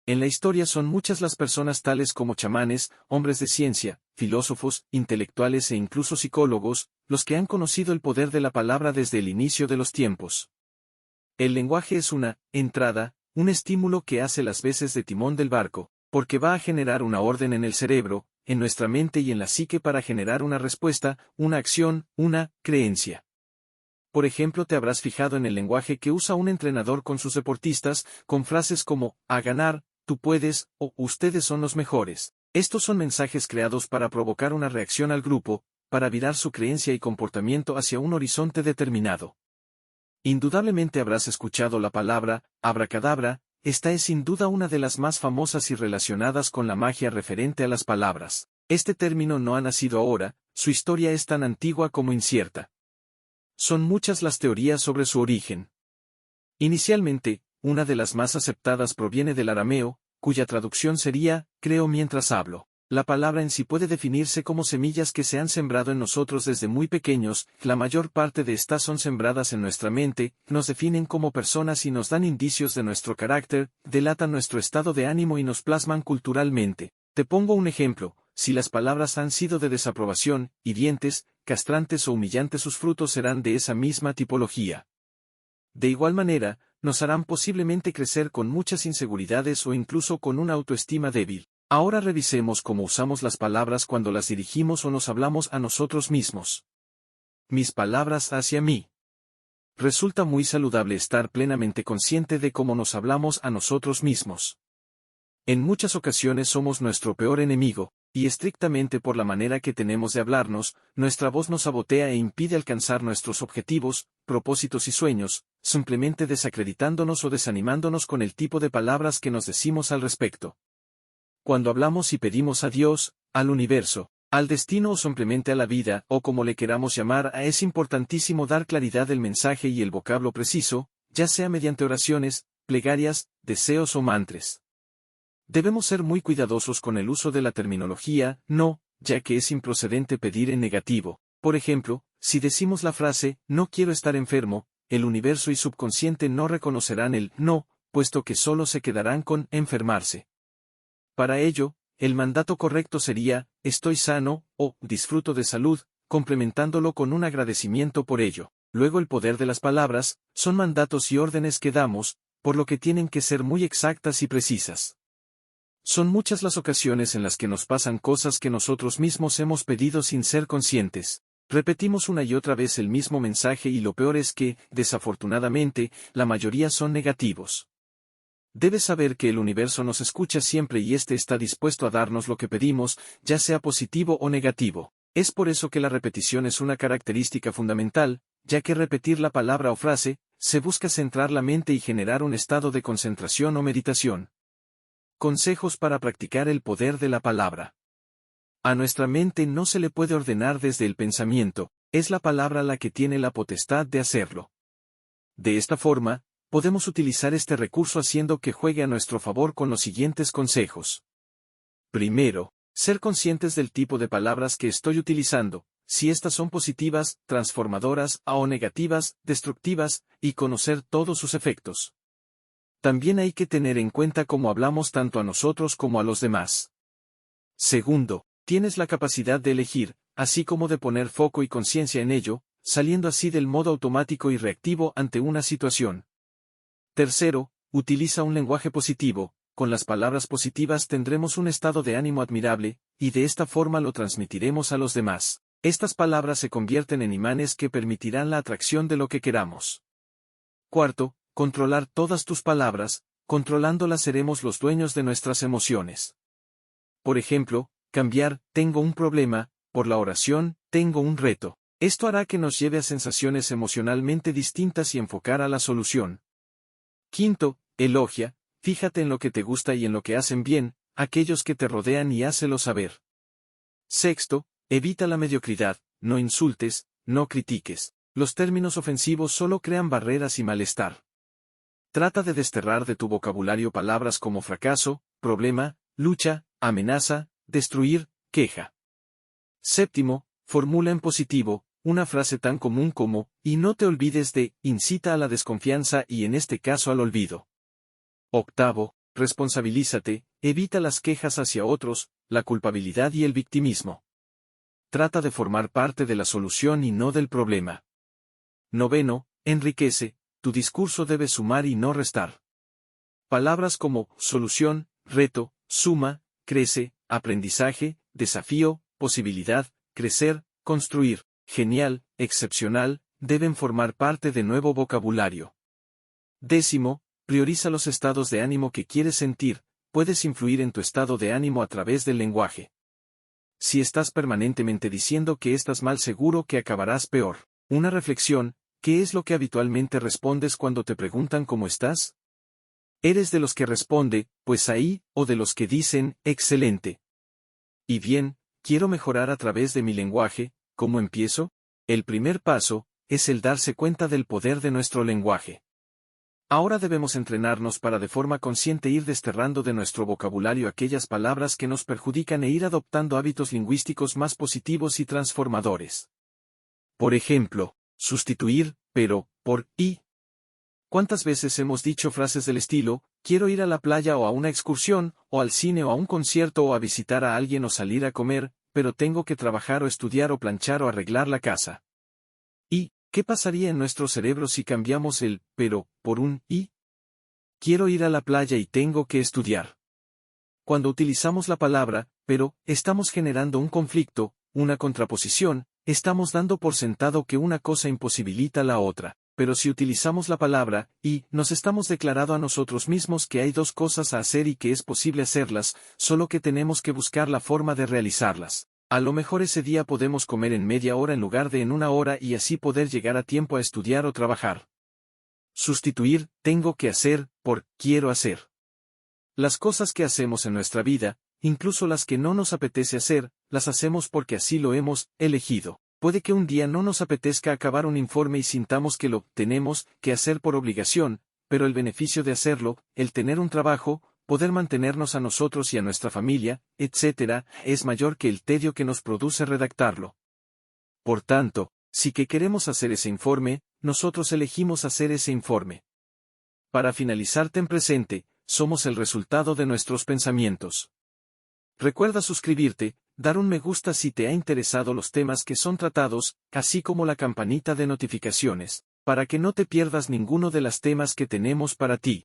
En la historia son muchas las personas tales como chamanes, hombres de ciencia, filósofos, intelectuales e incluso psicólogos, los que han conocido el poder de la palabra desde el inicio de los tiempos. El lenguaje es una entrada, un estímulo que hace las veces de timón del barco, porque va a generar una orden en el cerebro, en nuestra mente y en la psique para generar una respuesta, una acción, una creencia. Por ejemplo, te habrás fijado en el lenguaje que usa un entrenador con sus deportistas, con frases como, a ganar, tú puedes, o ustedes son los mejores. Estos son mensajes creados para provocar una reacción al grupo, para virar su creencia y comportamiento hacia un horizonte determinado. Indudablemente habrás escuchado la palabra, abracadabra. Esta es sin duda una de las más famosas y relacionadas con la magia referente a las palabras. Este término no ha nacido ahora, su historia es tan antigua como incierta. Son muchas las teorías sobre su origen. Inicialmente, una de las más aceptadas proviene del arameo, cuya traducción sería, creo mientras hablo. La palabra en sí puede definirse como semillas que se han sembrado en nosotros desde muy pequeños, la mayor parte de estas son sembradas en nuestra mente, nos definen como personas y nos dan indicios de nuestro carácter, delatan nuestro estado de ánimo y nos plasman culturalmente. Te pongo un ejemplo, si las palabras han sido de desaprobación, hirientes, castrantes o humillantes, sus frutos serán de esa misma tipología. De igual manera, nos harán posiblemente crecer con muchas inseguridades o incluso con una autoestima débil. Ahora revisemos cómo usamos las palabras cuando las dirigimos o nos hablamos a nosotros mismos. Mis palabras hacia mí. Resulta muy saludable estar plenamente consciente de cómo nos hablamos a nosotros mismos. En muchas ocasiones somos nuestro peor enemigo, y estrictamente por la manera que tenemos de hablarnos, nuestra voz nos sabotea e impide alcanzar nuestros objetivos, propósitos y sueños, simplemente desacreditándonos o desanimándonos con el tipo de palabras que nos decimos al respecto. Cuando hablamos y pedimos a Dios, al universo, al destino o simplemente a la vida, o como le queramos llamar, es importantísimo dar claridad del mensaje y el vocablo preciso, ya sea mediante oraciones, plegarias, deseos o mantras. Debemos ser muy cuidadosos con el uso de la terminología, no, ya que es improcedente pedir en negativo. Por ejemplo, si decimos la frase, no quiero estar enfermo, el universo y subconsciente no reconocerán el no, puesto que solo se quedarán con enfermarse. Para ello, el mandato correcto sería, estoy sano, o disfruto de salud, complementándolo con un agradecimiento por ello. Luego el poder de las palabras, son mandatos y órdenes que damos, por lo que tienen que ser muy exactas y precisas. Son muchas las ocasiones en las que nos pasan cosas que nosotros mismos hemos pedido sin ser conscientes. Repetimos una y otra vez el mismo mensaje y lo peor es que, desafortunadamente, la mayoría son negativos. Debes saber que el universo nos escucha siempre y éste está dispuesto a darnos lo que pedimos, ya sea positivo o negativo. Es por eso que la repetición es una característica fundamental, ya que repetir la palabra o frase, se busca centrar la mente y generar un estado de concentración o meditación. Consejos para practicar el poder de la palabra. A nuestra mente no se le puede ordenar desde el pensamiento, es la palabra la que tiene la potestad de hacerlo. De esta forma, podemos utilizar este recurso haciendo que juegue a nuestro favor con los siguientes consejos. Primero, ser conscientes del tipo de palabras que estoy utilizando, si estas son positivas, transformadoras, o negativas, destructivas, y conocer todos sus efectos. También hay que tener en cuenta cómo hablamos tanto a nosotros como a los demás. Segundo, tienes la capacidad de elegir, así como de poner foco y conciencia en ello, saliendo así del modo automático y reactivo ante una situación. Tercero, utiliza un lenguaje positivo, con las palabras positivas tendremos un estado de ánimo admirable, y de esta forma lo transmitiremos a los demás. Estas palabras se convierten en imanes que permitirán la atracción de lo que queramos. Cuarto, controlar todas tus palabras, controlándolas seremos los dueños de nuestras emociones. Por ejemplo, cambiar, tengo un problema, por la oración, tengo un reto. Esto hará que nos lleve a sensaciones emocionalmente distintas y enfocar a la solución. Quinto, elogia, fíjate en lo que te gusta y en lo que hacen bien, aquellos que te rodean y hácelo saber. Sexto, evita la mediocridad, no insultes, no critiques. Los términos ofensivos solo crean barreras y malestar. Trata de desterrar de tu vocabulario palabras como fracaso, problema, lucha, amenaza, destruir, queja. Séptimo, formula en positivo, una frase tan común como, y no te olvides de, incita a la desconfianza y en este caso al olvido. Octavo, Responsabilízate, evita las quejas hacia otros, la culpabilidad y el victimismo. Trata de formar parte de la solución y no del problema. 9. Enriquece, tu discurso debe sumar y no restar. Palabras como solución, reto, suma, crece, aprendizaje, desafío, posibilidad, crecer, construir, genial, excepcional, deben formar parte de nuevo vocabulario. 10. Prioriza los estados de ánimo que quieres sentir, puedes influir en tu estado de ánimo a través del lenguaje. Si estás permanentemente diciendo que estás mal, seguro que acabarás peor. Una reflexión, ¿qué es lo que habitualmente respondes cuando te preguntan cómo estás? ¿Eres de los que responde, pues ahí, o de los que dicen, excelente? Y bien, quiero mejorar a través de mi lenguaje, ¿cómo empiezo? El primer paso, es el darse cuenta del poder de nuestro lenguaje. Ahora debemos entrenarnos para de forma consciente ir desterrando de nuestro vocabulario aquellas palabras que nos perjudican e ir adoptando hábitos lingüísticos más positivos y transformadores. Por ejemplo, sustituir, pero, por, y. ¿Cuántas veces hemos dicho frases del estilo, quiero ir a la playa o a una excursión, o al cine o a un concierto o a visitar a alguien o salir a comer, pero tengo que trabajar o estudiar o planchar o arreglar la casa? ¿Y qué pasaría en nuestro cerebro si cambiamos el pero por un y? Quiero ir a la playa y tengo que estudiar. Cuando utilizamos la palabra pero, estamos generando un conflicto, una contraposición, estamos dando por sentado que una cosa imposibilita la otra. Pero si utilizamos la palabra y, nos estamos declarando a nosotros mismos que hay dos cosas a hacer y que es posible hacerlas, solo que tenemos que buscar la forma de realizarlas. A lo mejor ese día podemos comer en media hora en lugar de en una hora y así poder llegar a tiempo a estudiar o trabajar. Sustituir, tengo que hacer, por, quiero hacer. Las cosas que hacemos en nuestra vida, incluso las que no nos apetece hacer, las hacemos porque así lo hemos elegido. Puede que un día no nos apetezca acabar un informe y sintamos que lo tenemos que hacer por obligación, pero el beneficio de hacerlo, el tener un trabajo, poder mantenernos a nosotros y a nuestra familia, etc., es mayor que el tedio que nos produce redactarlo. Por tanto, si que queremos hacer ese informe, nosotros elegimos hacer ese informe. Para finalizar, ten presente, somos el resultado de nuestros pensamientos. Recuerda suscribirte, dar un me gusta si te ha interesado los temas que son tratados, así como la campanita de notificaciones, para que no te pierdas ninguno de los temas que tenemos para ti.